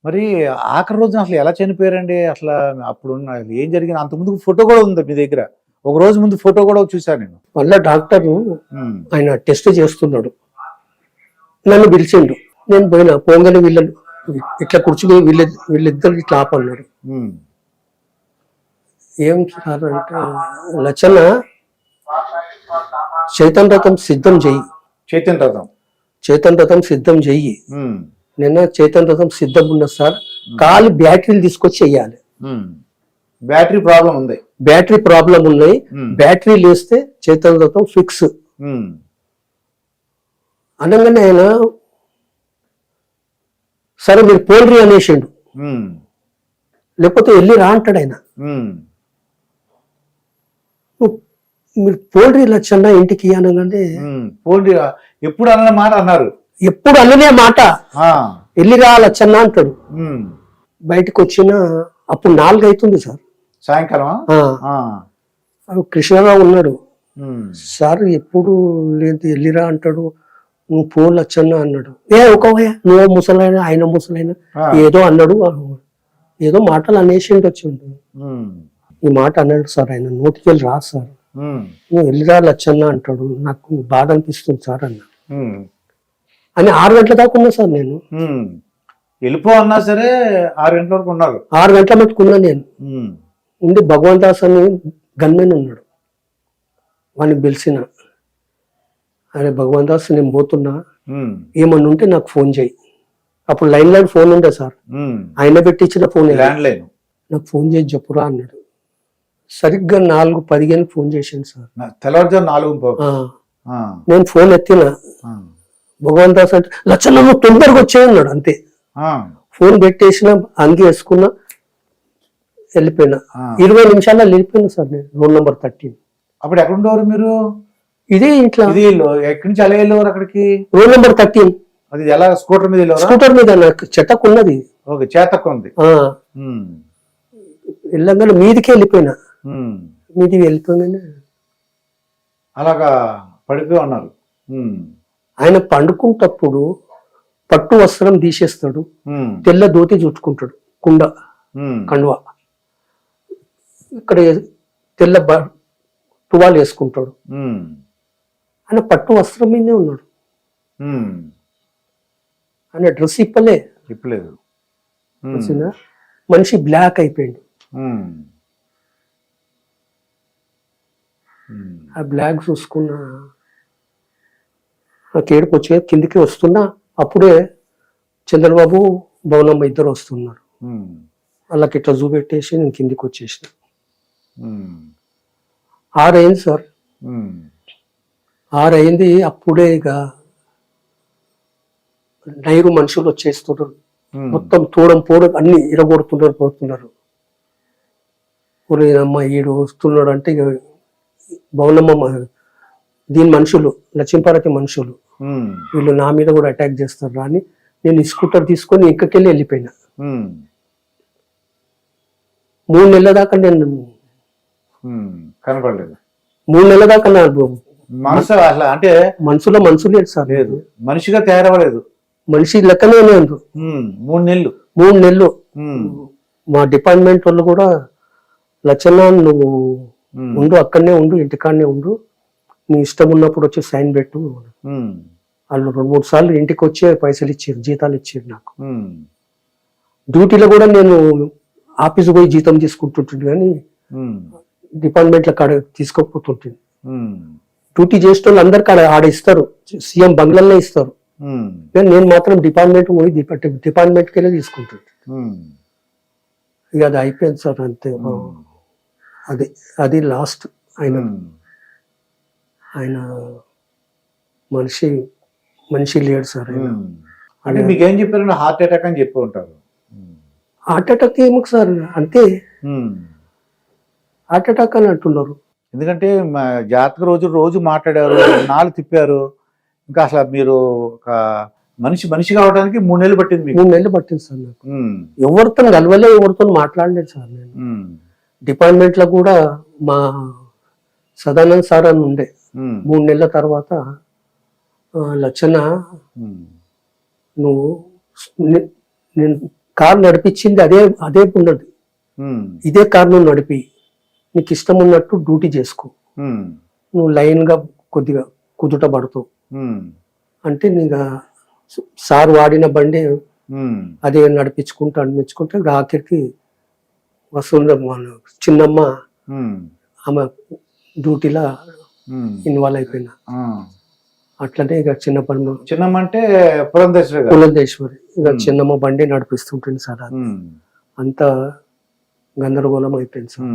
మరి ఆఖరి రోజున అసలు ఎలా చనిపోయారండి? అసల అప్పుడున్న ఏం జరిగింది? అంతకుముందు ఫోటో కూడా ఉంది మీ దగ్గర. ఒక రోజు ముందు ఫోటో కూడా చూసాను నేను. మళ్ళా డాక్టరు హ్మ్. ఆయన టెస్ట్ చేస్తున్నాడు. నన్ను పిలిచిండు. నేను పోయినా. పోగానే వీళ్ళని ఇట్లా కూర్చుని వీళ్ళిద్దరు ఇట్లా ఆపన్నారు. హ్మ్. ఏం సార్ అంటే, లచ్చన్న చైతన్ రథం సిద్ధం చెయ్యి, చైతన్య రథం. చైతన్ రథం సిద్ధం చెయ్యి. హ్మ్. నిన్న చైతన్ రథం సిద్ధం ఉన్నది సార్, కాలి బ్యాటరీలు తీసుకొచ్చి చెయ్యాలి. హ్మ్. బ్యాటరీ ప్రాబ్లం ఉంది. బ్యాటరీ ప్రాబ్లం ఉన్నాయి. హ్మ్. బ్యాటరీ లేస్తే చైతన్ రథం ఫిక్స్ హ్మ్. అనగానే ఆయన సరే మీరు పోల్రి అనేసిండు. హ్మ్. లేకపోతే వెళ్ళి రా అంటాడు ఆయన. హ్మ్. మీరు పోల్రి లచ్చన్న ఇంటికి అనగానే హ్మ్. పోండి ఎప్పుడు అన్న మాట అన్నారు. ఎప్పుడు అన్ననే మాట, ఆ! వెళ్ళిరా లచ్చన్న అంటాడు. హ్మ్. బయటకు వచ్చిన అప్పుడు 4 అవుతుంది సార్. సాయంకాలమా? ఆ, ఆ! కృష్ణారావు ఉన్నాడు. హ్మ్. సార్ ఎప్పుడు లేదు వెళ్ళిరా అంటాడు, నువ్వు పో లచ్చన్న అన్నాడు. ఒకవయ్య నువ్వు ముసలైన ఆయన ముసలైన ఆ! ఏదో అన్నాడు. ఏదో మాటలు అనేసి వచ్చిండు. హ్మ్. ఈ మాట అన్నాడు సార్, ఆయన నోటికి వెళ్ళి రా సార్, హ్మ్. నువ్వు వెళ్ళిరా లచ్చన్న అంటాడు, నాకు బాధ అనిపిస్తుంది సార్ అన్న. హ్మ్. అని 6 గంటల దాకా ఉన్నా సార్ నేను. హ్మ్. వెళ్ళిపో అన్నా సరే 6 గంటల వరకు ఉన్నారు. 6 గంటల మట్టుకున్నా నేను. హ్మ్. ఉండి భగవంతాస్ అని గన్మెన్ ఉన్నాడు, వాడిని పిలిచిన, అరే భగవంతాస్ నేను పోతున్నా, హ్మ్. ఏమన్నా ఉంటే నాకు ఫోన్ చేయి. అప్పుడు లైన్ ఫోన్ ఉండే సార్, హ్మ్. ఆయన పెట్టించిన ఫోన్, ల్యాండ్ లైన్. నాకు ఫోన్ చేసి చెప్పురా అన్నాడు. సరిగ్గా 4:15 ఫోన్ చేశాను సార్. తెల్లవారుజాము 4:15. ఆ, నేను ఫోన్ ఎత్తిన. ఆ! భగవంతాస్ అంటే లచ్చన్న నువ్వు తొందరగా వచ్చేయన్నాడు అంతే. ఆ! ఫోన్ పెట్టేసిన, అంగి వేసుకున్నా, వెళ్ళిపోయినా. ఆ! 20 నిమిషాల్లో వెళ్ళిపోయినా సార్ నేను రోల్ నెంబర్ 13. అప్పుడు ఎక్కడ ఉండేవారు మీరు? ఇదే ఇంట్లో. ఇది ఎక్కడి నుంచి ఎలా వెళ్ళేవారు అక్కడికి? Roll number 13. అది ఎలా స్కూటర్ మీద వెళ్ళేవారా? స్కూటర్ మీద నాకు చెట్టకు ఉన్నది. ఓకే, చేతక్క ఉంది. హ్మ్. వెళ్ళగానే మీదికి వెళ్ళిపోయినా. హ్మ్. మీదికి వెళ్ళిపోగానే అలాగా పడిపోయి ఉన్నారు. హ్మ్. ఆయన పండుకుంటప్పుడు పట్టు వస్త్రం తీసేస్తాడు, హ్మ్. తెల్ల దోతి చుట్టుకుంటాడు, కుండ హ్మ్. కండువ ఇక్కడ తెల్ల టువాలు వేసుకుంటాడు. హ్మ్. ఆయన పట్టు వస్త్రం మీదే ఉన్నాడు. హ్మ్. ఆయన డ్రెస్ ఇప్పలే. ఇప్పలేదు. హ్మ్. వచ్చిందా, మనిషి బ్లాక్ అయిపోయింది. హ్మ్. హ్మ్. ఆ బ్లాక్ చూసుకున్న నాకు ఏడుపు వచ్చే కిందికి వస్తున్నా. అప్పుడే చంద్రబాబు భవనమ్మ ఇద్దరు వస్తున్నారు. హ్మ్. వాళ్ళకి ఇట్లా చూపెట్టేసి నేను కిందికి వచ్చేసిన. హ్మ్. 6 అయింది సార్. హ్మ్. 6 అయింది. అప్పుడే ఇక నైరు మనుషులు వచ్చేస్తున్నారు. హ్మ్. మొత్తం తోడం పోవడం అన్ని ఇరగొడుతున్నారు, పోతున్నారు. అమ్మ ఈడు వస్తున్నాడు అంటే ఇక భవనమ్మ దీని మనుషులు, లక్ష్మీపార్వతి మనుషులు, హ్మ్. వీళ్ళు నా మీద కూడా అటాక్ చేస్తారు అని నేను స్కూటర్ తీసుకొని ఇంకకెళ్ళి వెళ్ళిపోయినా. హ్మ్. 3 నెలల దాకా నేను హ్మ్. కనపడలేదు. 3 నెలల దాకా నా మనసు అట్లా అంటే మనసులో మనసు లేదు సార్. లేదు, మనిషిగా తయారవ్వలేదు. మనిషి లెక్కనే లేదు. 3 నెలలు. 3 నెలలు. హ్మ్. మా డిపార్ట్మెంట్ వాళ్ళు కూడా లచ్చన్న నువ్వు హ్మ్. ఉండు, అక్కడనే ఉండు, ఇంటికాడనే ఉండు, నీ ఇష్టం ఉన్నప్పుడు వచ్చి సైన్ పెట్టు. హ్మ్. వాళ్ళు 2-3 సార్లు ఇంటికి వచ్చే పైసలు ఇచ్చారు, జీతాలు ఇచ్చారు నాకు. హ్మ్. డ్యూటీలో కూడా నేను ఆఫీస్ పోయి జీతం తీసుకుంటుంటుంది కానీ హ్మ్. డిపార్ట్మెంట్ల కాడ తీసుకోకపోతుంటుంది. హ్మ్. డ్యూటీ చేసే వాళ్ళు అందరికి ఆడ ఇస్తారు, సీఎం బంగ్లాల్లో ఇస్తారు. హ్మ్. కానీ నేను మాత్రం డిపార్ట్మెంట్ పోయి డిపార్ట్మెంట్కి వెళ్ళి తీసుకుంటుంది. హ్మ్. ఇక అది అయిపోయింది సార్ అంతే. అది అది లాస్ట్. ఆయన హ్మ్. ఆయన మనిషి లేడు సార్ ఆయన. హ్మ్. అంటే మీకేం చెప్పారు? హార్ట్ అటాక్ అని చెప్పి ఉంటారు. హార్ట్ అటాక్ ఏమో సార్ అంతే, హ్మ్. హార్ట్ అటాక్ అని అంటున్నారు. ఎందుకంటే జాతక రోజు మాట్లాడారు, నాలుగు తిప్పారు. ఇంకా అసలు మీరు ఒక మనిషి కావడానికి 3 నెలలు పట్టింది మీకు. 3 నెలలు పట్టింది సార్ నాకు. హ్మ్. ఎవరితో కలవలే, ఎవరితో మాట్లాడలేదు సార్ నేను. హ్మ్. డిపార్ట్మెంట్ లో కూడా మా సదానంద్ సార్ అని ఉండే. హ్మ్. 3 నెలల తర్వాత లచ్చన్న హ్మ్. నువ్వు నేను కారు నడిపించింది అదే ఉన్నది. ఇదే కారు నువ్వు నడిపి నీకు ఇష్టం ఉన్నట్టు డ్యూటీ చేసుకో, నువ్వు లైన్ గా కొద్దిగా కుదుట పడుతావు అంటే నీకు సార్ వాడిన బండి అదే నడిపించుకుంటూ ఆఖరికి వస్తుంది మన చిన్నమ్మ, ఆమె డ్యూటీలో ఇన్వాల్వ్ అయిపోయినా. అట్లనే ఇక చిన్నమ్మ అంటే పురంధేశ్వరి పురంధేశ్వరి ఇక చిన్నమ్మ బండి నడిపిస్తుంటుంది సార్. అంత గందరగోళం అయిపోయింది సార్.